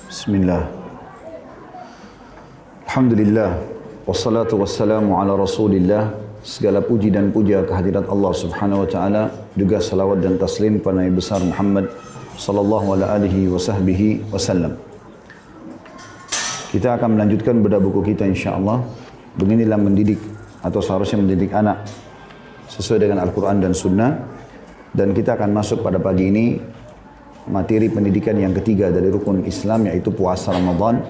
Bismillah. Alhamdulillah. Wassalatu wassalamu ala rasulillah. Segala puji dan puja kehadirat Allah subhanahu wa ta'ala. Juga salawat dan taslim pada Nabi besar Muhammad sallallahu alaihi wasallam. Kita akan melanjutkan bedah buku kita insyaAllah. Beginilah mendidik atau seharusnya mendidik anak sesuai dengan Al-Quran dan Sunnah. Dan kita akan masuk pada pagi ini materi pendidikan yang ketiga dari rukun Islam, yaitu puasa Ramadan.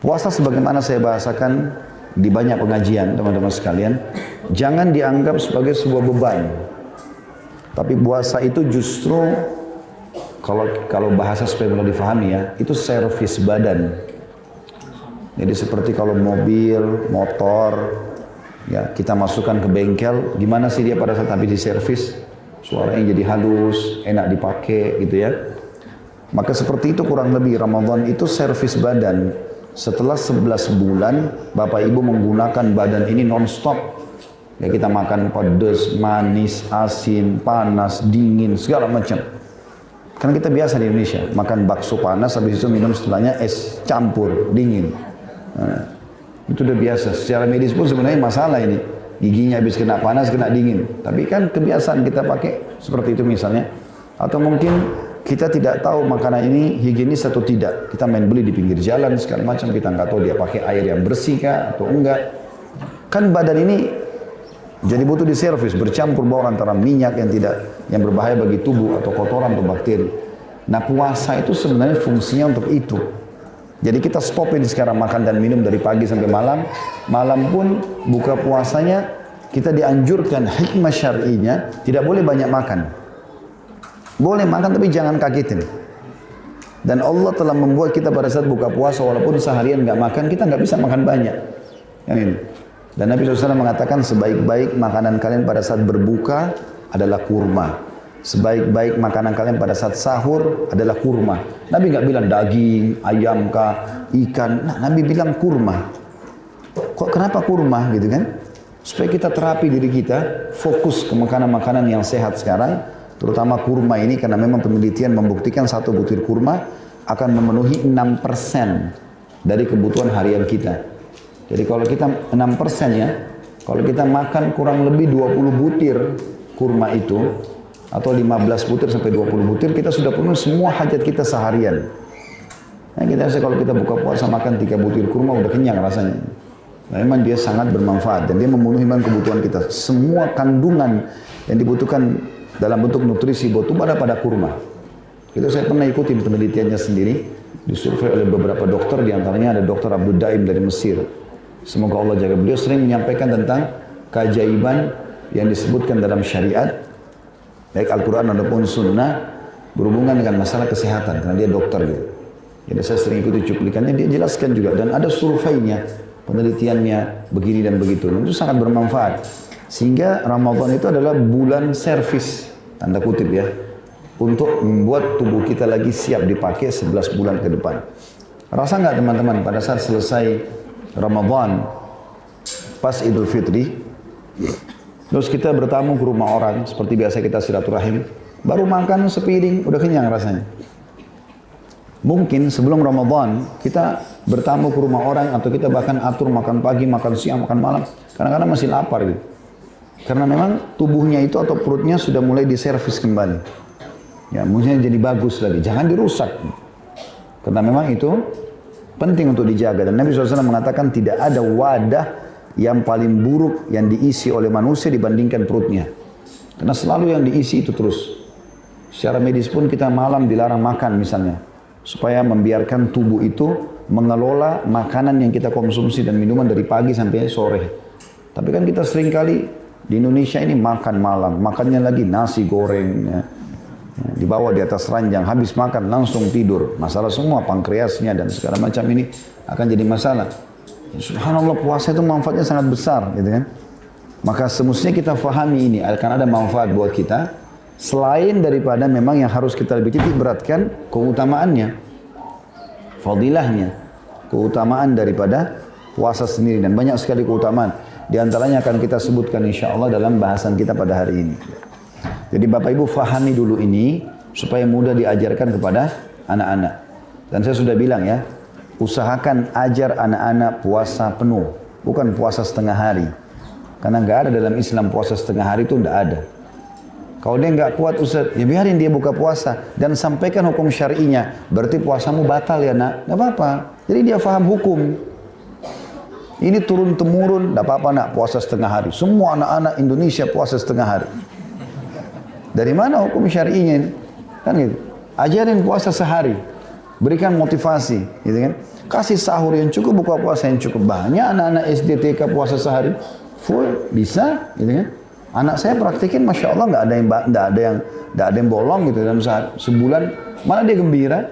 Puasa sebagaimana saya bahasakan di banyak pengajian teman-teman sekalian, jangan dianggap sebagai sebuah beban. Tapi puasa itu justru kalau bahasa supaya mudah difahami ya, itu servis badan. Jadi seperti kalau mobil, motor, ya kita masukkan ke bengkel, gimana sih dia pada saat habis diservis? Suaranya jadi halus, enak dipakai gitu ya. Maka seperti itu kurang lebih Ramadan itu servis badan. Setelah 11 bulan Bapak Ibu menggunakan badan ini non-stop. Ya kita makan pedas, manis, asin, panas, dingin, segala macam. Karena kita biasa di Indonesia, makan bakso panas, habis itu minum setelahnya es campur, dingin. Nah, itu udah biasa. Secara medis pun sebenarnya masalah ini. Giginya habis kena panas, kena dingin. Tapi kan kebiasaan kita pakai seperti itu misalnya. Atau mungkin kita tidak tahu makanan ini higienis atau tidak. Kita main beli di pinggir jalan, segala macam. Kita nggak tahu dia pakai air yang bersih kah atau enggak. Kan badan ini jadi butuh diservis, bercampur baur antara minyak yang berbahaya bagi tubuh atau kotoran atau bakteri. Nah puasa itu sebenarnya fungsinya untuk itu. Jadi kita stopin sekarang makan dan minum dari pagi sampai malam. Malam pun buka puasanya kita dianjurkan hikmah syar'inya tidak boleh banyak makan. Boleh makan tapi jangan kagetin. Dan Allah telah membuat kita pada saat buka puasa walaupun seharian nggak makan, kita nggak bisa makan banyak. Yang ini. Dan Nabi SAW mengatakan sebaik-baik makanan kalian pada saat berbuka adalah kurma. Sebaik-baik makanan kalian pada saat sahur adalah kurma. Nabi nggak bilang daging, ayam kah, ikan. Nah, Nabi bilang kurma. Kok kenapa kurma gitu kan? Supaya kita terapi diri kita, fokus ke makanan-makanan yang sehat sekarang. Terutama kurma ini karena memang penelitian membuktikan satu butir kurma akan memenuhi 6% dari kebutuhan harian kita. Jadi kalau kita 6% ya, kalau kita makan kurang lebih 20 butir kurma itu, atau 15 butir sampai 20 butir, kita sudah penuh semua hajat kita seharian. Nah, kita rasa kalau kita buka puasa makan 3 butir kurma udah kenyang rasanya. Nah, memang dia sangat bermanfaat dan dia memenuhi kebutuhan kita. Semua kandungan yang dibutuhkan dalam bentuk nutrisi buat tubuh ada pada kurma. Itu saya pernah ikutin penelitiannya sendiri, disurvei oleh beberapa dokter, diantaranya ada Dr. Abdul Daim dari Mesir. Semoga Allah jaga. Beliau sering menyampaikan tentang keajaiban yang disebutkan dalam syariat, baik Al-Quran ataupun Sunnah, berhubungan dengan masalah kesehatan, karena dia dokter gitu. Jadi saya sering ikuti cuplikannya, dia jelaskan juga, dan ada surveinya, penelitiannya, begini dan begitu. Dan itu sangat bermanfaat. Sehingga Ramadan itu adalah bulan servis, tanda kutip ya, untuk membuat tubuh kita lagi siap dipakai 11 bulan ke depan. Rasa nggak teman-teman, pada saat selesai Ramadan, pas Idul Fitri, terus kita bertamu ke rumah orang, seperti biasa kita silaturahim, baru makan sepiring, udah kenyang rasanya. Mungkin sebelum Ramadan, kita bertamu ke rumah orang, atau kita bahkan atur makan pagi, makan siang, makan malam, kadang-kadang masih lapar gitu. Karena memang tubuhnya itu atau perutnya sudah mulai diservis kembali. Ya, mungkin jadi bagus lagi, jangan dirusak. Karena memang itu penting untuk dijaga. Dan Nabi SAW mengatakan tidak ada wadah yang paling buruk yang diisi oleh manusia dibandingkan perutnya. Karena selalu yang diisi itu terus. Secara medis pun kita malam dilarang makan misalnya. Supaya membiarkan tubuh itu mengelola makanan yang kita konsumsi dan minuman dari pagi sampai sore. Tapi kan kita sering kali di Indonesia ini makan malam. Makannya lagi nasi goreng. Ya. Dibawa di atas ranjang. Habis makan langsung tidur. Masalah semua pankreasnya dan segala macam ini akan jadi masalah. Subhanallah, puasa itu manfaatnya sangat besar gitu kan. Maka semestinya kita fahami ini akan ada manfaat buat kita selain daripada memang yang harus kita lebih titik beratkan keutamaannya, fadilahnya, keutamaan daripada puasa sendiri, dan banyak sekali keutamaan. Di antaranya akan kita sebutkan insyaallah dalam bahasan kita pada hari ini. Jadi Bapak Ibu fahami dulu ini supaya mudah diajarkan kepada anak-anak. Dan saya sudah bilang ya, usahakan ajar anak-anak puasa penuh, bukan puasa setengah hari. Karena nggak ada dalam Islam puasa setengah hari itu nggak ada. Kalau dia nggak kuat Ustaz, ya biarin dia buka puasa dan sampaikan hukum syar'inya. Berarti puasamu batal ya nak, nggak apa-apa. Jadi dia faham hukum. Ini turun temurun, nggak apa-apa nak puasa setengah hari. Semua anak-anak Indonesia puasa setengah hari. Dari mana hukum syar'inya ini? Kan gitu. Ajarin puasa sehari, berikan motivasi, gitu kan? Kasih sahur yang cukup, buka puasa yang cukup. Banyak anak-anak SD TK puasa sehari full bisa, gitu kan? Anak saya praktikin, masya Allah nggak ada yang bolong gitu dalam sebulan, malah dia gembira.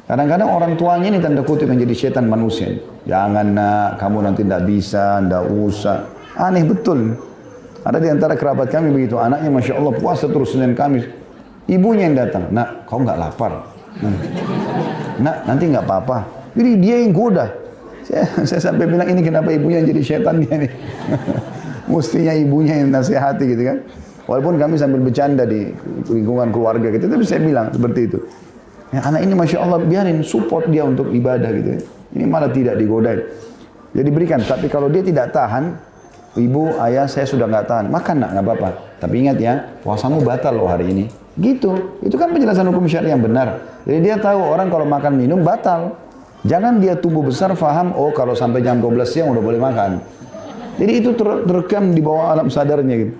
Kadang-kadang orang tuanya ini tanda kutip menjadi setan manusia. Jangan nak, kamu nanti tidak bisa, tidak usah. Aneh betul. Ada di antara kerabat kami begitu, anaknya masya Allah puasa terus Senin Kamis. Ibunya yang datang, nak kau nggak lapar? Nak nanti nggak apa-apa. Jadi dia yang goda. Saya sampai bilang ini kenapa ibunya yang jadi setan dia nih. Mestinya ibunya yang nasihati gitu kan. Walaupun kami sambil bercanda di lingkungan keluarga gitu, tapi saya bilang seperti itu. Ya, anak ini masya Allah biarin support dia untuk ibadah gitu. Ini malah tidak digodain. Jadi berikan. Tapi kalau dia tidak tahan, ibu, ayah saya sudah nggak tahan, makan nak nggak apa-apa. Tapi ingat ya, puasamu batal loh hari ini. Gitu. Itu kan penjelasan hukum syariah yang benar. Jadi dia tahu orang kalau makan minum batal. Jangan dia tumbuh besar faham, oh kalau sampai jam 12 siang udah boleh makan. Jadi itu terekam di bawah alam sadarnya gitu.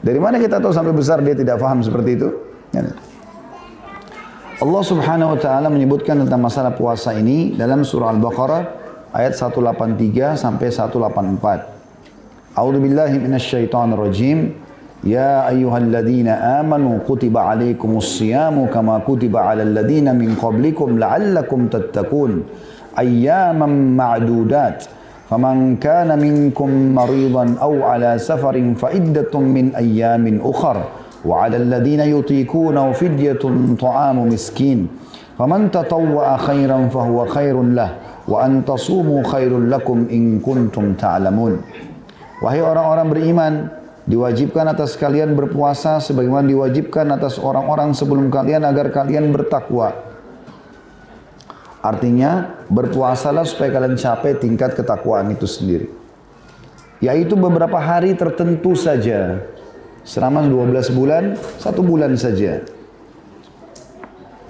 Dari mana kita tahu sampai besar dia tidak faham seperti itu? Allah Subhanahu wa taala menyebutkan tentang masalah puasa ini dalam surah Al-Baqarah ayat 183 sampai 184. A'udzu billahi minasyaitonir rajim. Ya ayyuhalladzina amanu kutiba alaikumus siyamu kama kutiba alal ladzina min qablikum la'allakum tattaqun. Ayyaman ma'dudat. فمن كان منكم مريضا أو على سفر فعدة من أيام أخر وعلى الذين يطيقونه فدية طعام مسكين فمن تطوع خيرا فهو خير له وأن تصوموا خير لكم إن كنتم تعلمون. Wahai orang-orang beriman, diwajibkan atas kalian berpuasa sebagaimana diwajibkan atas orang-orang sebelum kalian agar kalian bertakwa. Artinya berpuasalah supaya kalian capai tingkat ketakwaan itu sendiri. Yaitu beberapa hari tertentu saja. Selama 12 bulan, 1 bulan saja.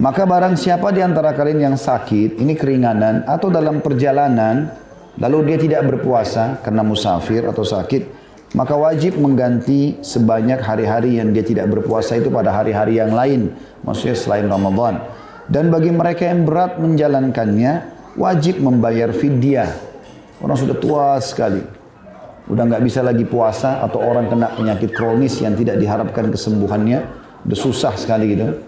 Maka barang siapa di antara kalian yang sakit, ini keringanan atau dalam perjalanan, lalu dia tidak berpuasa karena musafir atau sakit, maka wajib mengganti sebanyak hari-hari yang dia tidak berpuasa itu pada hari-hari yang lain. Maksudnya selain Ramadan. Dan bagi mereka yang berat menjalankannya, wajib membayar fidyah. Orang sudah tua sekali, udah nggak bisa lagi puasa, atau orang kena penyakit kronis yang tidak diharapkan kesembuhannya, udah susah sekali gitu.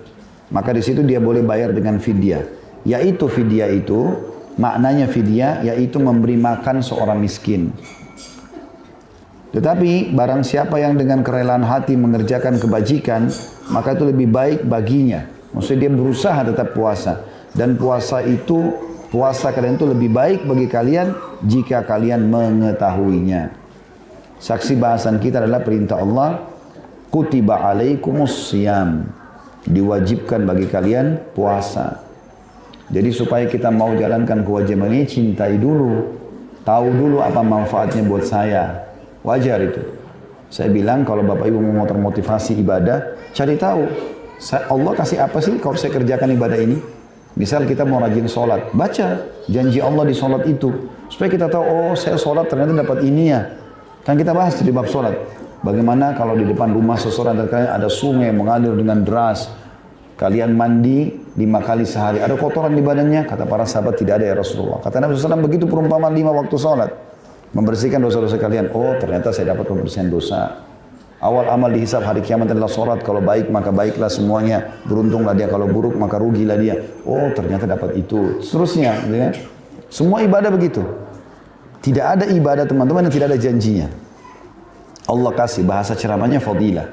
Maka di situ dia boleh bayar dengan fidyah. Yaitu fidyah itu, maknanya fidyah, yaitu memberi makan seorang miskin. Tetapi barang siapa yang dengan kerelaan hati mengerjakan kebajikan, maka itu lebih baik baginya. Maksudnya dia berusaha tetap puasa. Dan puasa kalian itu lebih baik bagi kalian jika kalian mengetahuinya. Saksi bahasan kita adalah perintah Allah, kutiba alaikumus siyam. Diwajibkan bagi kalian puasa. Jadi supaya kita mau jalankan kewajiban ini, cintai dulu. Tahu dulu apa manfaatnya buat saya. Wajar itu. Saya bilang kalau Bapak Ibu mau termotivasi ibadah, cari tahu. Allah kasih apa sih kalau saya kerjakan ibadah ini? Misal kita mau rajin sholat, baca janji Allah di sholat itu. Supaya kita tahu, oh saya sholat ternyata dapat ini ya. Kan kita bahas di bab sholat. Bagaimana kalau di depan rumah seseorang ada sungai yang mengalir dengan deras. Kalian mandi 5 kali sehari. Ada kotoran di badannya? Kata para sahabat tidak ada ya Rasulullah. Kata Nabi SAW begitu perumpamaan 5 waktu sholat. Membersihkan dosa-dosa kalian. Oh ternyata saya dapat pembersihan dosa. Awal amal dihisab hari kiamat adalah sholat. Kalau baik maka baiklah semuanya. Beruntunglah dia, kalau buruk maka rugilah dia. Oh ternyata dapat itu. Seterusnya. Ya. Semua ibadah begitu. Tidak ada ibadah teman-teman yang tidak ada janjinya. Allah kasih bahasa ceramahnya fadilah.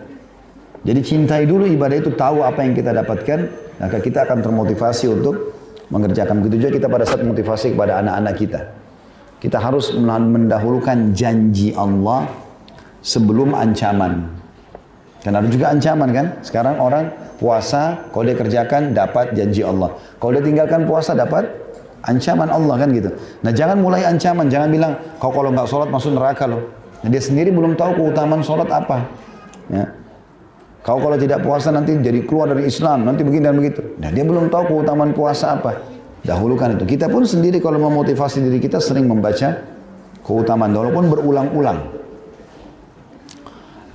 Jadi cintai dulu ibadah itu, tahu apa yang kita dapatkan. Maka kita akan termotivasi untuk mengerjakan. Begitu juga kita pada saat motivasi kepada anak-anak kita. Kita harus mendahulukan janji Allah sebelum ancaman. Karena ada juga ancaman kan. Sekarang orang puasa, kalau dia kerjakan dapat janji Allah. Kalau dia tinggalkan puasa dapat ancaman Allah kan gitu. Nah jangan mulai ancaman, jangan bilang kau kalau nggak sholat masuk neraka loh. Nah, dia sendiri belum tahu keutamaan sholat apa. Ya. Kau kalau tidak puasa nanti jadi keluar dari Islam, nanti begini dan begitu. Nah dia belum tahu keutamaan puasa apa. Dahulukan itu. Kita pun sendiri kalau memotivasi diri kita sering membaca keutamaan, walaupun berulang-ulang.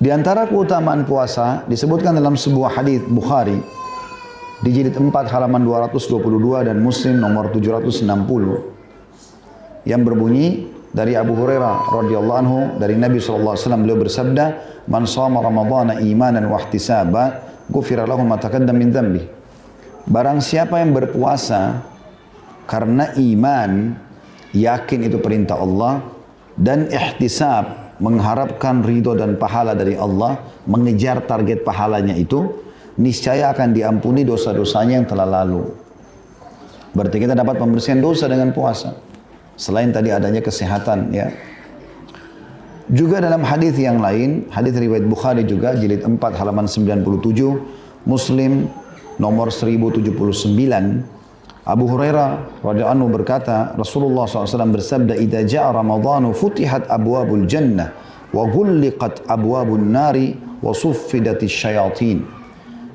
Di antara keutamaan puasa disebutkan dalam sebuah hadis Bukhari di jilid 4 halaman 222 dan Muslim nomor 760 yang berbunyi dari Abu Hurairah radhiyallahu anhu dari Nabi SAW beliau bersabda, "Man shama Ramadhana imanan wa ihtisaba, ghufira lahu ma taqaddama min dhanbi." Barang siapa yang berpuasa karena iman, yakin itu perintah Allah, dan ihtisab, mengharapkan ridho dan pahala dari Allah, mengejar target pahalanya itu, niscaya akan diampuni dosa-dosanya yang telah lalu. Berarti kita dapat pembersihan dosa dengan puasa. Selain tadi adanya kesehatan ya. Juga dalam hadis yang lain, hadis riwayat Bukhari juga jilid 4 halaman 97, Muslim nomor 1079, Abu Hurairah radhiyallahu anhu berkata, Rasulullah SAW bersabda, "Idza ja'a Ramadhanu futihat abwabul jannah wa ghulliqat abwabun nari wa suffidatis syayatin."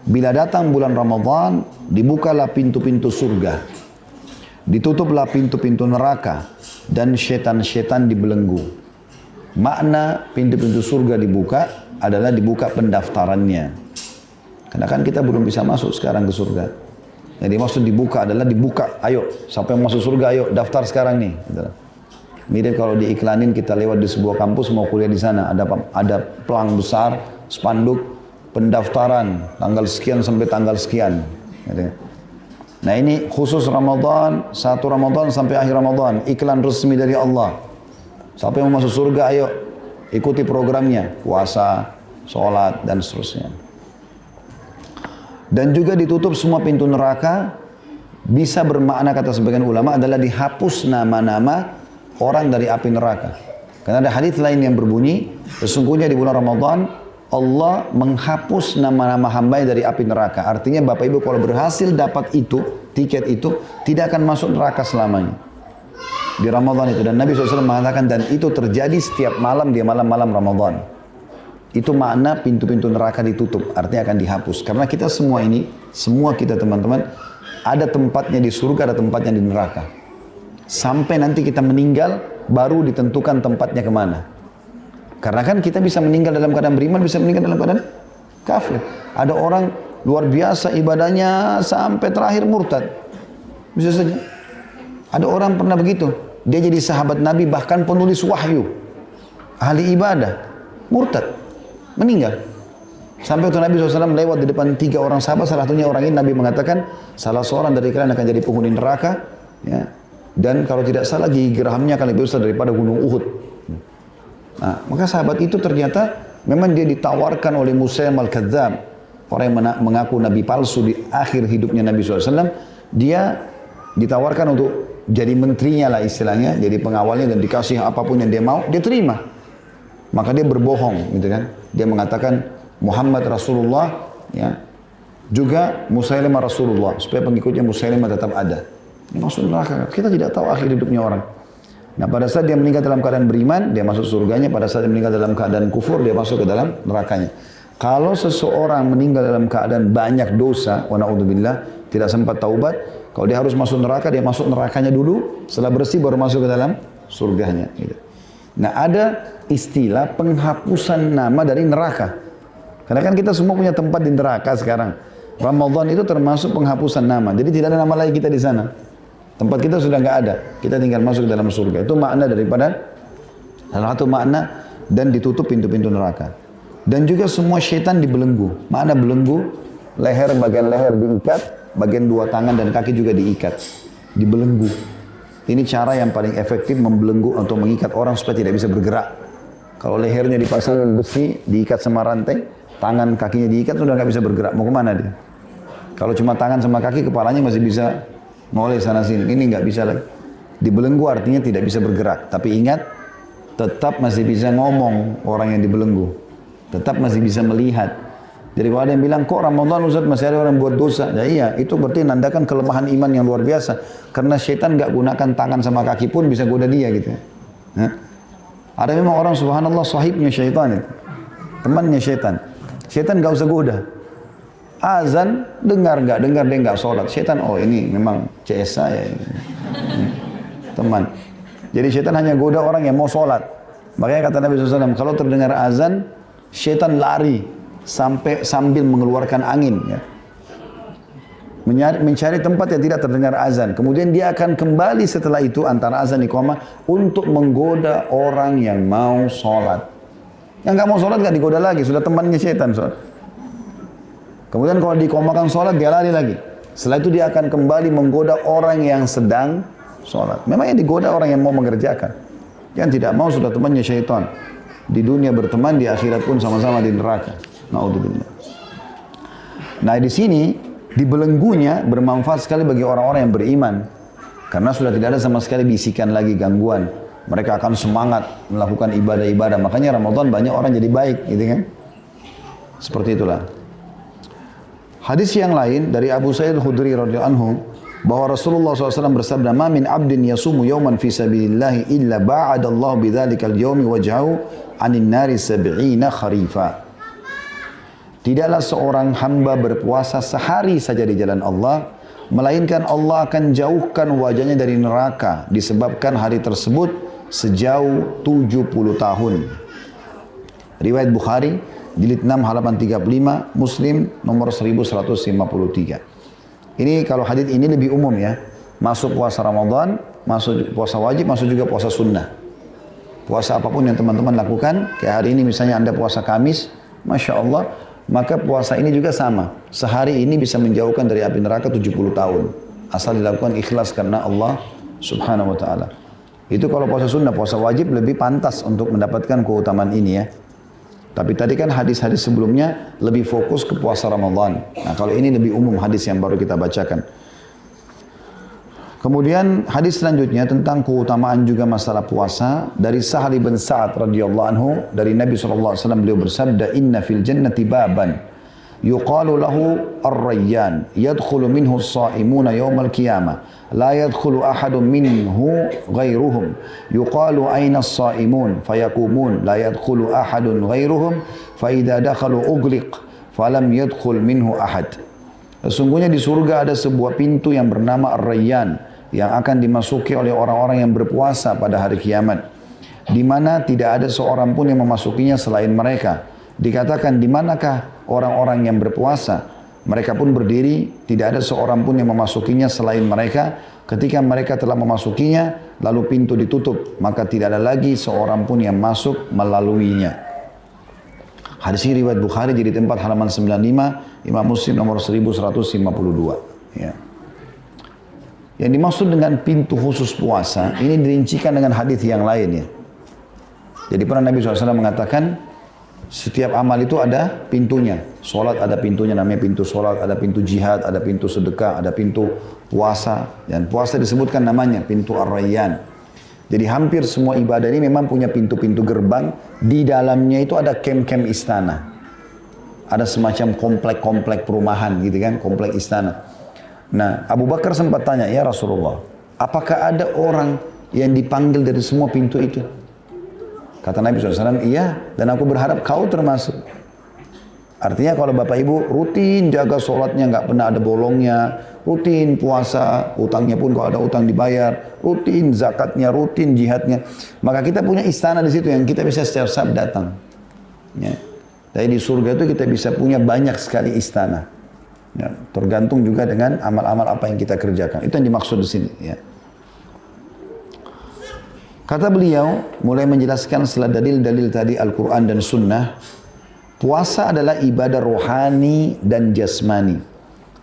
Bila datang bulan Ramadhan, dibukalah pintu-pintu surga, ditutuplah pintu-pintu neraka, dan setan-setan dibelenggu. Makna pintu-pintu surga dibuka adalah dibuka pendaftarannya. Karena kan kita belum bisa masuk sekarang ke surga. Jadi maksud dibuka adalah dibuka, ayo, siapa yang masuk surga, ayo daftar sekarang nih. Gitu. Mirip kalau diiklanin kita lewat di sebuah kampus mau kuliah di sana, ada pelang besar, spanduk, pendaftaran, tanggal sekian sampai tanggal sekian. Gitu. Nah ini khusus Ramadan, 1 Ramadan sampai akhir Ramadan, iklan resmi dari Allah. Siapa yang mau masuk surga, ayo ikuti programnya, puasa, sholat, dan seterusnya. Dan juga ditutup semua pintu neraka, bisa bermakna kata sebagian ulama adalah dihapus nama-nama orang dari api neraka. Karena ada hadis lain yang berbunyi, sesungguhnya di bulan Ramadan Allah menghapus nama-nama hamba dari api neraka. Artinya Bapak Ibu kalau berhasil dapat itu, tiket itu, tidak akan masuk neraka selamanya. Di Ramadan itu. Dan Nabi SAW mengatakan, dan itu terjadi setiap malam di malam-malam Ramadan. Itu makna pintu-pintu neraka ditutup, artinya akan dihapus. Karena kita semua ini, semua kita teman-teman, ada tempatnya di surga, ada tempatnya di neraka. Sampai nanti kita meninggal, baru ditentukan tempatnya kemana. Karena kan kita bisa meninggal dalam keadaan beriman, bisa meninggal dalam keadaan kafir. Ada orang luar biasa ibadahnya sampai terakhir murtad. Bisa saja. Ada orang pernah begitu. Dia jadi sahabat Nabi, bahkan penulis wahyu. Ahli ibadah. Murtad. Meninggal. Sampai waktu Nabi SAW lewat di depan 3 orang sahabat, salah satunya orang ini Nabi mengatakan, salah seorang dari kalian akan jadi penghuni neraka, ya. Dan kalau tidak salah gigi gerahmnya akan lebih besar daripada gunung Uhud. Nah, maka sahabat itu ternyata memang dia ditawarkan oleh Musailim al-Kadzab, orang yang mengaku Nabi palsu di akhir hidupnya Nabi SAW, dia ditawarkan untuk jadi menterinya lah istilahnya, jadi pengawalnya dan dikasih apapun yang dia mau, dia terima. Maka dia berbohong, gitu kan. Dia mengatakan Muhammad Rasulullah, ya, juga Musailimah Rasulullah, supaya pengikutnya Musailimah tetap ada. Ini masuk neraka. Kita tidak tahu akhir hidupnya orang. Nah pada saat dia meninggal dalam keadaan beriman, dia masuk surganya. Pada saat dia meninggal dalam keadaan kufur, dia masuk ke dalam nerakanya. Kalau seseorang meninggal dalam keadaan banyak dosa, wa na'udzubillah, tidak sempat taubat, kalau dia harus masuk neraka, dia masuk nerakanya dulu, setelah bersih baru masuk ke dalam surganya. Gitu. Nah ada istilah penghapusan nama dari neraka. Karena kan kita semua punya tempat di neraka sekarang. Ramadan itu termasuk penghapusan nama. Jadi tidak ada nama lagi kita di sana. Tempat kita sudah nggak ada. Kita tinggal masuk ke dalam surga. Itu makna daripada salah satu makna, dan ditutup pintu-pintu neraka. Dan juga semua syaitan dibelenggu. Makna belenggu, leher, bagian leher diikat, bagian 2 tangan dan kaki juga diikat. Dibelenggu. Ini cara yang paling efektif membelenggu atau mengikat orang supaya tidak bisa bergerak. Kalau lehernya dipasang besi, diikat sama rantai, tangan kakinya diikat, sudah nggak bisa bergerak. Mau kemana dia? Kalau cuma tangan sama kaki, kepalanya masih bisa ngoleh sana sini. Ini nggak bisa lagi. Dibelenggu artinya tidak bisa bergerak. Tapi ingat, tetap masih bisa ngomong orang yang dibelenggu. Tetap masih bisa melihat. Jadi kalau ada yang bilang, kok Ramadan Ustaz masih ada orang buat dosa? Ya iya, itu berarti nandakan kelemahan iman yang luar biasa. Karena syaitan nggak gunakan tangan sama kaki pun bisa goda dia gitu. Hah? Ada memang orang subhanallah sahibnya syaitan itu. Temannya syaitan. Syaitan nggak usah goda. Azan, dengar nggak? Dengar dia nggak sholat. Syaitan, oh ini memang CS saya. Teman. Jadi syaitan hanya goda orang yang mau sholat. Makanya kata Nabi SAW, kalau terdengar azan, syaitan lari. Sambil mengeluarkan angin, ya. Mencari tempat yang tidak terdengar azan. Kemudian dia akan kembali setelah itu antara azan iqamah untuk menggoda orang yang mau sholat. Yang nggak mau sholat nggak digoda lagi, sudah temannya syaitan sholat. Kemudian kalau diiqamahkan sholat dia lari lagi. Setelah itu dia akan kembali menggoda orang yang sedang sholat. Memang yang digoda orang yang mau mengerjakan. Yang tidak mau sudah temannya syaitan. Di dunia berteman, di akhirat pun sama-sama di neraka. Naudzubillah. Nah di sini di belenggunya bermanfaat sekali bagi orang-orang yang beriman karena sudah tidak ada sama sekali bisikan lagi gangguan. Mereka akan semangat melakukan ibadah-ibadah. Makanya Ramadan banyak orang jadi baik, gitu kan? Seperti itulah. Hadis yang lain dari Abu Sa'id Al-Khudri radhiyallahu anhu bahwa Rasulullah SAW bersabda, "Ma min 'abdin yasumu yawman fi sabilillah illa ba'adallahu bidzalikal yawmi wajhahu 'anil nari 70 kharifa." Tidaklah seorang hamba berpuasa sehari saja di jalan Allah, melainkan Allah akan jauhkan wajahnya dari neraka disebabkan hari tersebut sejauh 70 tahun. Riwayat Bukhari, jilid 6 halaman 35, Muslim nomor 1153. Ini kalau hadis ini lebih umum ya. Masuk puasa Ramadan, masuk puasa wajib, masuk juga puasa sunnah. Puasa apapun yang teman-teman lakukan, kayak hari ini misalnya Anda puasa Kamis, Masya Allah, maka puasa ini juga sama. Sehari ini bisa menjauhkan dari api neraka 70 tahun. Asal dilakukan ikhlas karena Allah subhanahu wa ta'ala. Itu kalau puasa sunnah, puasa wajib lebih pantas untuk mendapatkan keutamaan ini ya. Tapi tadi kan hadis-hadis sebelumnya lebih fokus ke puasa Ramadan. Nah kalau ini lebih umum hadis yang baru kita bacakan. Kemudian hadis selanjutnya tentang keutamaan juga masalah puasa dari Sahal bin Sa'ad radhiyallahu anhu dari Nabi SAW beliau bersabda, "Inna fil jannati baban yuqalu lahu ar-rayyan yadkhulu minhu as-sa'imuna yawmal qiyamah la yadkhulu ahadun minhu ghairuhum yuqalu ayna as-sa'imun fayaqumun la yadkhulu ahadun ghairuhum fa idza dakhalu ughliq falam yadkhul minhu ahad." Sesungguhnya di surga ada sebuah pintu yang bernama Ar-Rayyan yang akan dimasuki oleh orang-orang yang berpuasa pada hari kiamat, di mana tidak ada seorang pun yang memasukinya selain mereka. Dikatakan, di manakah orang-orang yang berpuasa? Mereka pun berdiri, tidak ada seorang pun yang memasukinya selain mereka. Ketika mereka telah memasukinya, lalu pintu ditutup, maka tidak ada lagi seorang pun yang masuk melaluinya. Hadis ini riwayat Bukhari jadi 4 halaman 95, Imam Muslim nomor 1152. Ya. Yang dimaksud dengan pintu khusus puasa, ini dirincikan dengan hadis yang lain ya. Jadi pernah Nabi SAW mengatakan, setiap amal itu ada pintunya. Sholat ada pintunya, namanya pintu sholat, ada pintu jihad, ada pintu sedekah, ada pintu puasa. Dan puasa disebutkan namanya pintu Ar-Rayyan. Jadi hampir semua ibadah ini memang punya pintu-pintu gerbang. Di dalamnya itu ada kem-kem istana. Ada semacam komplek-komplek perumahan gitu kan, komplek istana. Nah, Abu Bakar sempat tanya, "Ya Rasulullah, apakah ada orang yang dipanggil dari semua pintu itu?" Kata Nabi SAW, "Iya, dan aku berharap kau termasuk." Artinya kalau Bapak Ibu rutin jaga sholatnya, nggak pernah ada bolongnya, rutin puasa, utangnya pun kalau ada utang dibayar, rutin zakatnya, rutin jihadnya, maka kita punya istana di situ yang kita bisa setiap saat datang. Ya. Jadi di surga itu kita bisa punya banyak sekali istana. Ya, tergantung juga dengan amal-amal apa yang kita kerjakan. Itu yang dimaksud di sini. Ya. Kata beliau, mulai menjelaskan setelah dalil-dalil tadi Al-Quran dan Sunnah, puasa adalah ibadah rohani dan jasmani.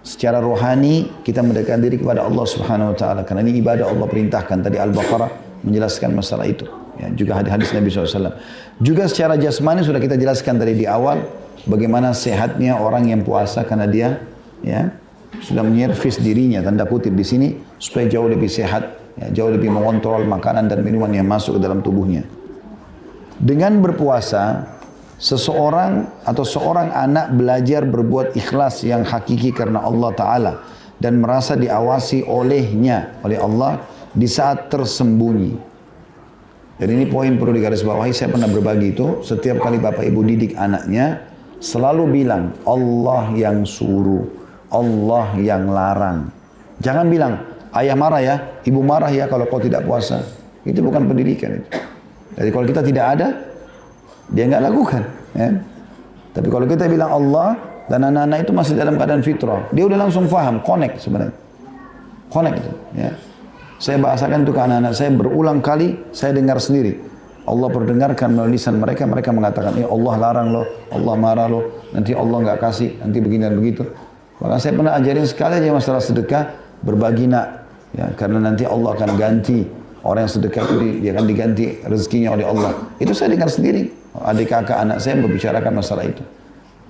Secara rohani kita mendekatkan diri kepada Allah Subhanahu Wa Taala. Karena ini ibadah Allah perintahkan. Tadi Al-Baqarah menjelaskan masalah itu. Ya, juga hadis Nabi SAW. Juga secara jasmani sudah kita jelaskan tadi di awal, bagaimana sehatnya orang yang puasa karena dia ya sudah menyervis dirinya tanda kutip di sini supaya jauh lebih sehat, ya, jauh lebih mengontrol makanan dan minuman yang masuk ke dalam tubuhnya. Dengan berpuasa Seseorang atau seorang anak belajar berbuat ikhlas yang hakiki karena Allah Ta'ala dan merasa diawasi olehnya, oleh Allah di saat tersembunyi. Jadi ini poin perlu digarisbawahi, saya pernah berbagi itu, setiap kali bapak ibu didik anaknya, selalu bilang, Allah yang suruh, Allah yang larang. Jangan bilang, ayah marah ya, ibu marah ya kalau kau tidak puasa. Itu bukan pendidikan itu. Jadi kalau kita tidak ada, dia nggak lakukan. Ya. Tapi kalau kita bilang Allah, dan anak-anak itu masih dalam keadaan fitrah, dia udah langsung faham, connect sebenarnya. Connect itu. Ya. Saya bahasakan itu ke anak-anak saya berulang kali, saya dengar sendiri. Allah perdengarkan melalui lisan mereka, mereka mengatakan, Allah larang loh, Allah marah loh, nanti Allah nggak kasih, nanti begini dan begitu. Maka saya pernah ajarin sekali aja masalah sedekah, berbagi nak. Ya, karena nanti Allah akan ganti. Orang yang sedekah itu dia akan diganti rezekinya oleh Allah. Itu saya dengar sendiri. Adik kakak anak saya membicarakan masalah itu.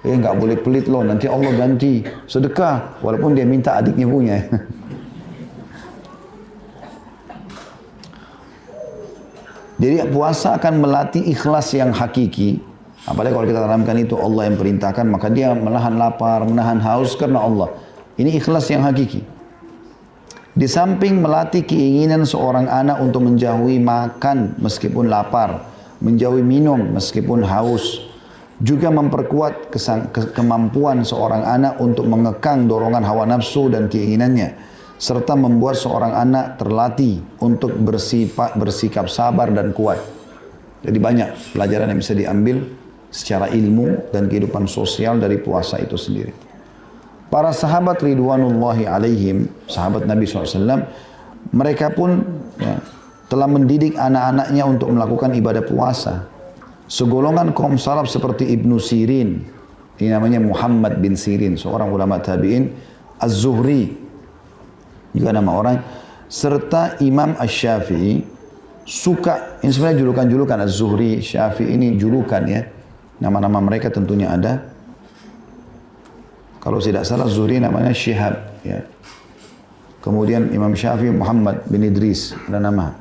Nggak boleh pelit loh, nanti Allah ganti sedekah. Walaupun dia minta adiknya punya. Jadi puasa akan melatih ikhlas yang hakiki. Apalagi kalau kita tanamkan itu Allah yang perintahkan, maka dia menahan lapar, menahan haus karena Allah. Ini ikhlas yang hakiki. Di samping melatih keinginan seorang anak untuk menjauhi makan meskipun lapar, menjauhi minum meskipun haus, juga memperkuat kemampuan seorang anak untuk mengekang dorongan hawa nafsu dan keinginannya, serta membuat seorang anak terlatih untuk bersikap sabar dan kuat. Jadi banyak pelajaran yang bisa diambil secara ilmu dan kehidupan sosial dari puasa itu sendiri. Para sahabat ridwanullahi alaihim, sahabat Nabi SAW, mereka pun ya, telah mendidik anak-anaknya untuk melakukan ibadah puasa. Segolongan kaum salaf seperti Ibnu Sirin, ini namanya Muhammad bin Sirin, seorang ulama tabi'in, Az-Zuhri, juga nama orang, serta Imam Asy-Syafi'i, suka, ini sebenarnya julukan-julukan Az-Zuhri, Syafi'i ini julukan ya, nama-nama mereka tentunya ada. Kalau tidak salah Zuhri namanya Syihab ya. Kemudian Imam Syafi'i Muhammad bin Idris, ada nama.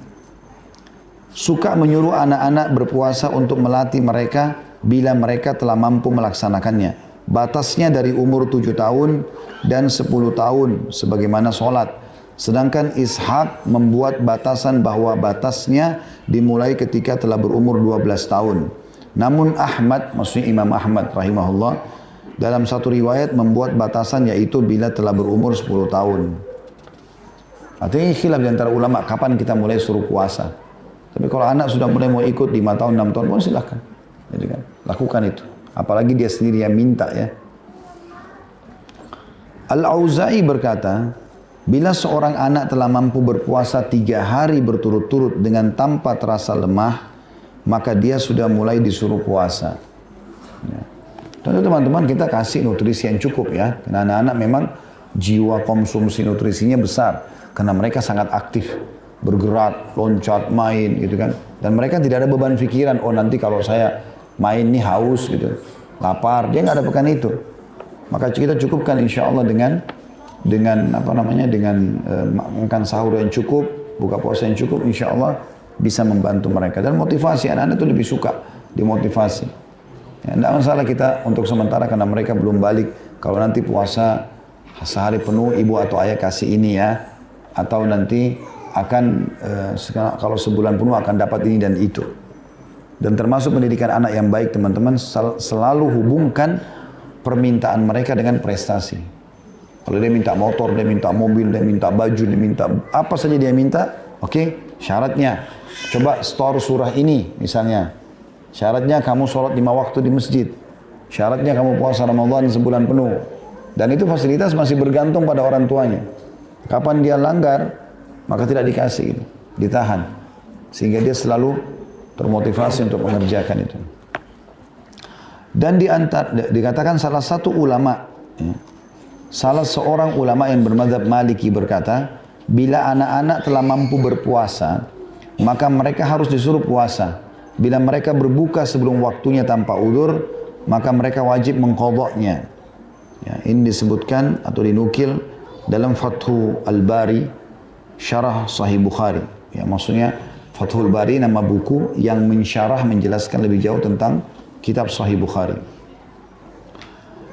Suka menyuruh anak-anak berpuasa untuk melatih mereka bila mereka telah mampu melaksanakannya. Batasnya dari umur 7 tahun dan 10 tahun sebagaimana sholat. Sedangkan Ishaq membuat batasan bahwa batasnya dimulai ketika telah berumur 12 tahun. Namun Ahmad, maksudnya Imam Ahmad rahimahullah, dalam satu riwayat membuat batasan yaitu bila telah berumur 10 tahun. Artinya khilaf di antara ulama kapan kita mulai suruh puasa. Tapi kalau anak sudah mulai mau ikut 5 tahun, 6 tahun pun silahkan. Jadi kan, lakukan itu. Apalagi dia sendiri yang minta ya. Al-Auza'i berkata, bila seorang anak telah mampu berpuasa 3 hari berturut-turut dengan tanpa terasa lemah, maka dia sudah mulai disuruh puasa. Ya. Tentu teman-teman kita kasih nutrisi yang cukup ya. Karena anak-anak memang jiwa konsumsi nutrisinya besar. Karena mereka sangat aktif. Bergerak, loncat, main gitu kan. Dan mereka tidak ada beban pikiran. Oh nanti kalau saya main nih haus gitu. Lapar. Dia nggak ada pekan itu. Maka kita cukupkan insya Allah dengan makan sahur yang cukup. Buka puasa yang cukup insya Allah bisa membantu mereka. Dan motivasi anak-anak itu lebih suka dimotivasi. Ya, tidak masalah kita untuk sementara karena mereka belum balik. Kalau nanti puasa sehari penuh ibu atau ayah kasih ini ya. Atau nanti akan kalau sebulan penuh akan dapat ini dan itu. Dan termasuk pendidikan anak yang baik teman-teman selalu hubungkan permintaan mereka dengan prestasi. Kalau dia minta motor, dia minta mobil, dia minta baju, dia minta apa saja dia minta. Oke, syaratnya. Coba store surah ini misalnya. Syaratnya kamu sholat 5 waktu di masjid. Syaratnya kamu puasa Ramadan sebulan penuh. Dan itu fasilitas masih bergantung pada orang tuanya. Kapan dia langgar, maka tidak dikasih itu. Ditahan. Sehingga dia selalu termotivasi untuk mengerjakan itu. Dan dikatakan salah satu ulama, ya, salah seorang ulama yang bermadzhab Maliki berkata, bila anak-anak telah mampu berpuasa, maka mereka harus disuruh puasa. Bila mereka berbuka sebelum waktunya tanpa udzur, maka mereka wajib mengqadha'nya. Ya, ini disebutkan atau dinukil dalam Fathul Bari, syarah Sahih Bukhari. Ya, maksudnya Fathul Bari nama buku yang mensyarah menjelaskan lebih jauh tentang kitab Sahih Bukhari.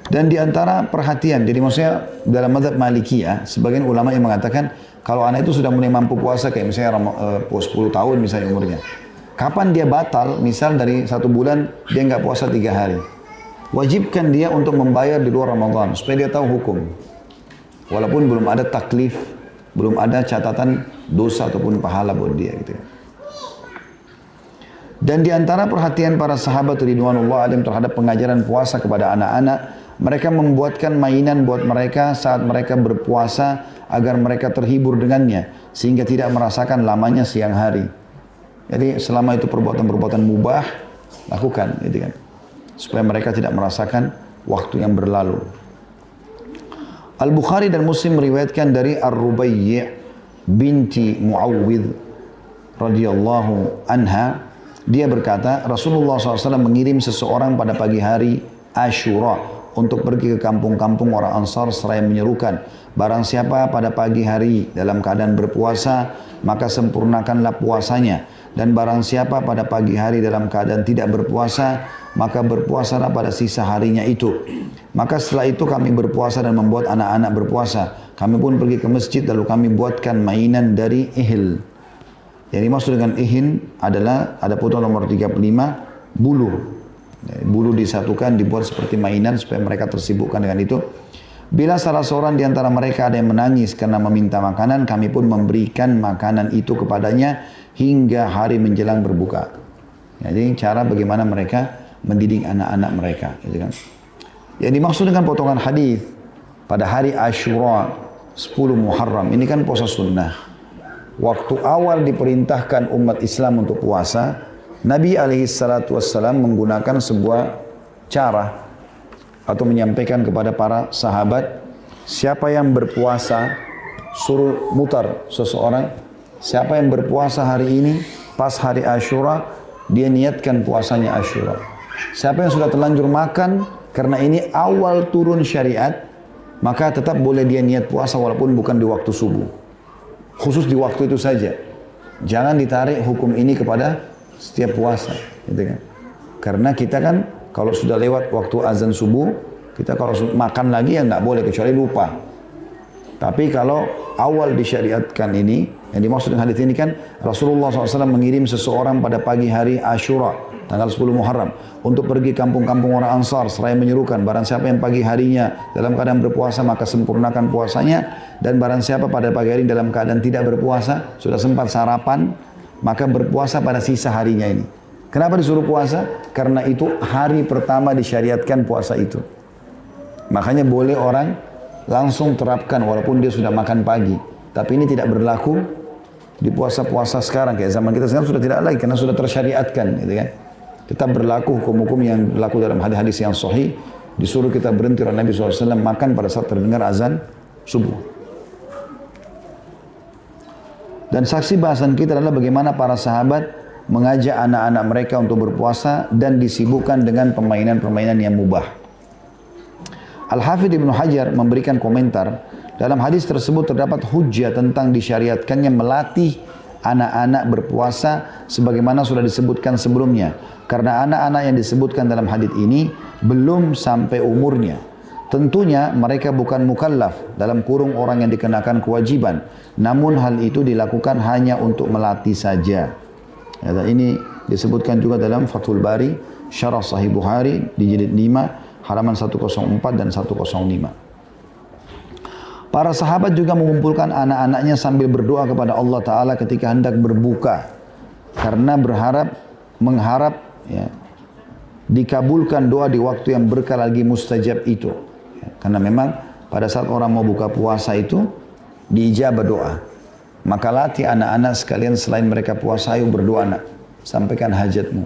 Dan di antara perhatian, jadi maksudnya dalam mazhab Malikiyah, sebagian ulama yang mengatakan kalau anak itu sudah mulai mampu puasa, kayak misalnya 10 tahun misalnya umurnya, kapan dia batal, misal dari 1 bulan dia nggak puasa 3 hari, wajibkan dia untuk membayar di luar Ramadan, supaya dia tahu hukum. Walaupun belum ada taklif, belum ada catatan dosa ataupun pahala buat dia gitu. Dan di antara perhatian para sahabat ridwanullah alaihim terhadap pengajaran puasa kepada anak-anak, mereka membuatkan mainan buat mereka saat mereka berpuasa agar mereka terhibur dengannya sehingga tidak merasakan lamanya siang hari. Jadi selama itu perbuatan-perbuatan mubah lakukan, gitu kan, supaya mereka tidak merasakan waktu yang berlalu. Al-Bukhari dan Muslim meriwayatkan dari Ar-Rubayyi' binti Muawwidh radhiyallahu anha, dia berkata, Rasulullah SAW mengirim seseorang pada pagi hari Ashura untuk pergi ke kampung-kampung orang Ansar seraya menyerukan, barang siapa pada pagi hari dalam keadaan berpuasa, maka sempurnakanlah puasanya. Dan barang siapa pada pagi hari dalam keadaan tidak berpuasa, maka berpuasalah pada sisa harinya itu. Maka setelah itu kami berpuasa dan membuat anak-anak berpuasa. Kami pun pergi ke masjid lalu kami buatkan mainan dari ihil. Yang dimaksud dengan ihin adalah, ada foto nomor 35, bulu. Bulu disatukan, dibuat seperti mainan supaya mereka tersibukkan dengan itu. Bila salah seorang di antara mereka ada yang menangis karena meminta makanan, kami pun memberikan makanan itu kepadanya hingga hari menjelang berbuka. Jadi cara bagaimana mereka mendidik anak-anak mereka, gitu kan. Yang dimaksud dengan potongan hadis pada hari Ashura 10 Muharram, ini kan puasa sunnah. Waktu awal diperintahkan umat Islam untuk puasa, Nabi SAW menggunakan sebuah cara atau menyampaikan kepada para sahabat, siapa yang berpuasa, suruh mutar seseorang, siapa yang berpuasa hari ini, pas hari Ashura, dia niatkan puasanya Ashura. Siapa yang sudah terlanjur makan, karena ini awal turun syariat, maka tetap boleh dia niat puasa walaupun bukan di waktu subuh. Khusus di waktu itu saja. Jangan ditarik hukum ini kepada setiap puasa, gitu kan. Karena kita kan kalau sudah lewat waktu azan subuh, kita kalau makan lagi ya nggak boleh kecuali lupa. Tapi kalau awal disyariatkan ini, yang dimaksud dengan hadis ini kan Rasulullah SAW mengirim seseorang pada pagi hari Ashura, tanggal 10 Muharram, untuk pergi kampung-kampung orang Ansar seraya menyerukan, barang siapa yang pagi harinya dalam keadaan berpuasa maka sempurnakan puasanya, dan barang siapa pada pagi hari dalam keadaan tidak berpuasa, sudah sempat sarapan, maka berpuasa pada sisa harinya ini. Kenapa disuruh puasa? Karena itu hari pertama disyariatkan puasa itu. Makanya boleh orang langsung terapkan walaupun dia sudah makan pagi. Tapi ini tidak berlaku di puasa-puasa sekarang. Kayak zaman kita sekarang sudah tidak lagi karena sudah tersyariatkan, gitu kan. Tetap berlaku hukum-hukum yang berlaku dalam hadis-hadis yang sahih. Disuruh kita berhenti oleh Nabi SAW makan pada saat terdengar azan subuh. Dan saksi bahasan kita adalah bagaimana para sahabat mengajak anak-anak mereka untuk berpuasa dan disibukkan dengan permainan-permainan yang mubah. Al-Hafidh Ibnu Hajar memberikan komentar, dalam hadis tersebut terdapat hujjah tentang disyariatkannya melatih anak-anak berpuasa sebagaimana sudah disebutkan sebelumnya. Karena anak-anak yang disebutkan dalam hadis ini belum sampai umurnya. Tentunya mereka bukan mukallaf dalam kurung orang yang dikenakan kewajiban. Namun hal itu dilakukan hanya untuk melatih saja. Ya, ini disebutkan juga dalam Fathul Bari, Syarah Sahih Bukhari di jilid 5, halaman 104 dan 105. Para sahabat juga mengumpulkan anak-anaknya sambil berdoa kepada Allah Ta'ala ketika hendak berbuka. Karena mengharap ya, dikabulkan doa di waktu yang berkah lagi mustajab itu. Ya, karena memang pada saat orang mau buka puasa itu diijabah doa. Maka latih anak-anak sekalian selain mereka puasa, ayo berdoa nak, sampaikan hajatmu.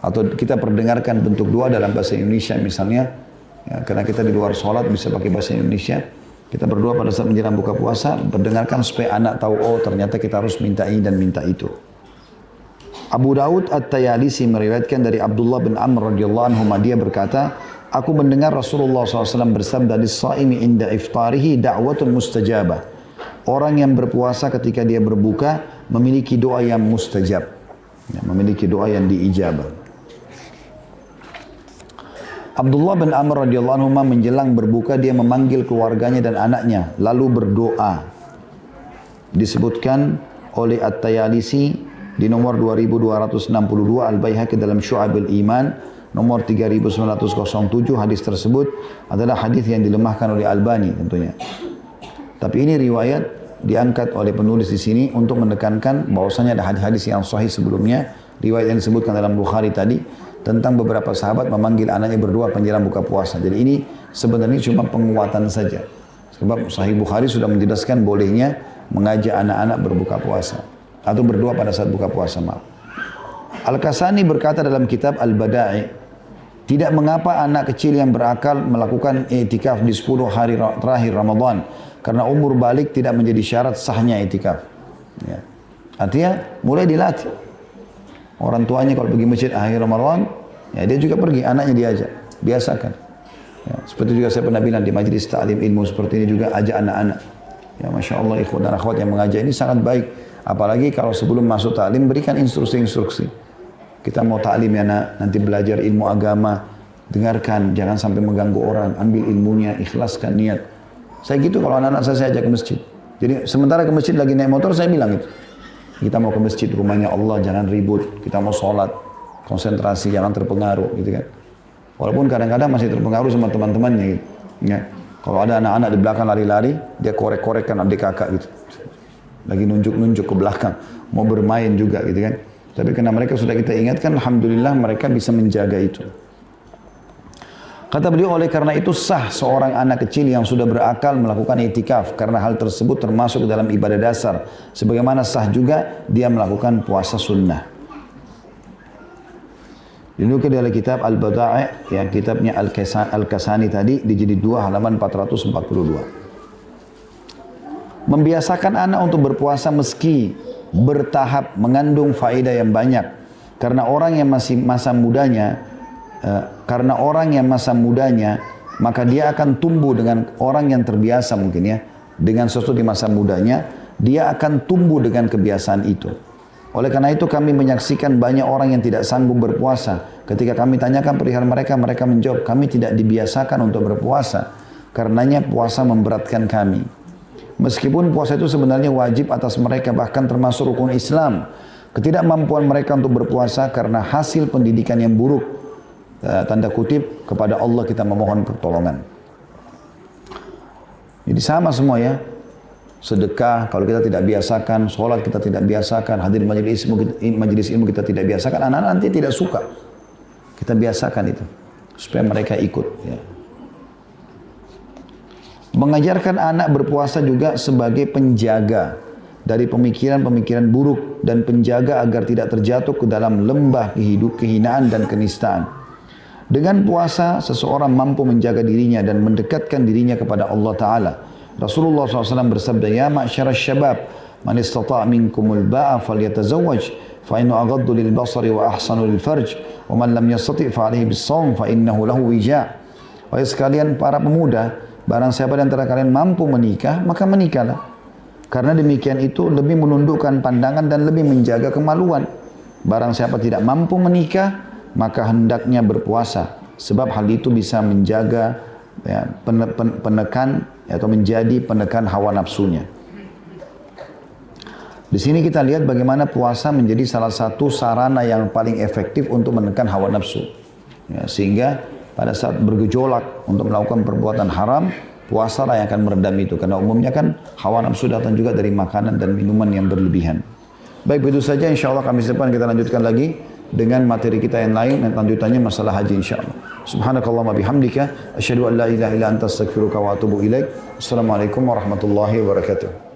Atau kita perdengarkan bentuk doa dalam bahasa Indonesia misalnya, ya, karena kita di luar sholat bisa pakai bahasa Indonesia. Kita berdoa pada saat menjelang buka puasa, berdengarkan supaya anak tahu, oh ternyata kita harus minta ini dan minta itu. Abu Daud At-Tayalisi meriwayatkan dari Abdullah bin Amr radhiyallahu anhu, dia berkata, aku mendengar Rasulullah SAW bersabda, lis-shaimi inda iftarihi da'watun mustajabah. Orang yang berpuasa ketika dia berbuka memiliki doa yang mustajab, ya, memiliki doa yang diijabah. Abdullah bin Amr radhiyallahu anhu menjelang berbuka dia memanggil keluarganya dan anaknya lalu berdoa. Disebutkan oleh At-Tayalisi di nomor 2262, Al-Baihaqi dalam Syu'abul Iman nomor 3907. Hadis tersebut adalah hadis yang dilemahkan oleh Albani tentunya. Tapi ini riwayat diangkat oleh penulis di sini untuk menekankan bahwasanya ada hadis-hadis yang sahih sebelumnya, riwayat yang disebutkan dalam Bukhari tadi tentang beberapa sahabat memanggil anaknya berdoa menjelang buka puasa. Jadi ini sebenarnya cuma penguatan saja. Sebab Sahih Bukhari sudah menjelaskan bolehnya mengajak anak-anak berbuka puasa atau berdoa pada saat buka puasa. Al-Kasani berkata dalam kitab Al-Bada'i, tidak mengapa anak kecil yang berakal melakukan i'tikaf di 10 hari terakhir Ramadan karena umur balik tidak menjadi syarat sahnya i'tikaf. Ya. Artinya mulai dilatih. Orang tuanya kalau pergi masjid akhir Ramadan, ya dia juga pergi, anaknya diajak, biasakan. Ya, seperti juga saya pernah bilang di majlis ta'lim ilmu seperti ini juga ajak anak-anak. Ya Masya Allah ikhwan dan akhwat yang mengajak ini sangat baik. Apalagi kalau sebelum masuk ta'lim berikan instruksi-instruksi. Kita mau ta'lim ya nak, nanti belajar ilmu agama, dengarkan, jangan sampai mengganggu orang, ambil ilmunya, ikhlaskan niat. Saya gitu kalau anak-anak saya ajak ke masjid. Jadi sementara ke masjid lagi naik motor saya bilang itu. Kita mau ke masjid rumahnya Allah, jangan ribut. Kita mau sholat, konsentrasi, jangan terpengaruh gitu kan. Walaupun kadang-kadang masih terpengaruh sama teman-temannya gitu. Ya. Kalau ada anak-anak di belakang lari-lari, dia korek-korekkan adik kakak gitu. Lagi nunjuk-nunjuk ke belakang, mau bermain juga gitu kan. Tapi karena mereka sudah kita ingatkan, alhamdulillah mereka bisa menjaga itu. Kata beliau, oleh karena itu sah seorang anak kecil yang sudah berakal melakukan i'tikaf karena hal tersebut termasuk dalam ibadah dasar. Sebagaimana sah juga dia melakukan puasa sunnah. Dinukil dalam kitab Al-Bada'i, yang kitabnya Al-Kasani tadi di jilid 2 halaman 442. Membiasakan anak untuk berpuasa meski bertahap mengandung faedah yang banyak. Karena orang yang masih masa mudanya, maka dia akan tumbuh dengan orang yang terbiasa mungkin ya. Dengan sesuatu di masa mudanya, dia akan tumbuh dengan kebiasaan itu. Oleh karena itu kami menyaksikan banyak orang yang tidak sanggup berpuasa. Ketika kami tanyakan perihal mereka, mereka menjawab, kami tidak dibiasakan untuk berpuasa. Karenanya puasa memberatkan kami. Meskipun puasa itu sebenarnya wajib atas mereka, bahkan termasuk rukun Islam. Ketidakmampuan mereka untuk berpuasa karena hasil pendidikan yang buruk. Tanda kutip, kepada Allah kita memohon pertolongan. Jadi sama semua ya. Sedekah kalau kita tidak biasakan, sholat kita tidak biasakan, hadir majelis ilmu kita tidak biasakan, anak-anak nanti tidak suka. Kita biasakan itu supaya mereka ikut ya. Mengajarkan anak berpuasa juga sebagai penjaga dari pemikiran-pemikiran buruk dan penjaga agar tidak terjatuh ke dalam lembah kehinaan dan kenistaan. Dengan puasa seseorang mampu menjaga dirinya dan mendekatkan dirinya kepada Allah Ta'ala. Rasulullah SAW bersabda, ya ma'syarasy syabab, man istata' minkumul ba'a falyatazawwaj, fa innahu aghaddu lil basari wa ahsanu lil farj, wa man lam yastati' fa 'alaihi bis shaum fa innahu lahu wija'. Wahai sekalian para pemuda, barang siapa di antara kalian mampu menikah, maka menikahlah. Karena demikian itu lebih menundukkan pandangan dan lebih menjaga kemaluan. Barang siapa tidak mampu menikah, maka hendaknya berpuasa, sebab hal itu bisa menjaga ya, penekan atau menjadi penekan hawa nafsunya. Di sini kita lihat bagaimana puasa menjadi salah satu sarana yang paling efektif untuk menekan hawa nafsu. Ya, sehingga pada saat bergejolak untuk melakukan perbuatan haram, puasalah yang akan meredam itu. Karena umumnya kan hawa nafsu datang juga dari makanan dan minuman yang berlebihan. Baik, begitu saja. Insya Allah kami depan kita lanjutkan lagi dengan materi kita yang lain dan lanjutannya masalah haji insyaallah. Subhanakallahumma bihamdika asyhadu an la ilaha illa anta astaghfiruka wa atubu ilaik. Assalamualaikum warahmatullahi wabarakatuh.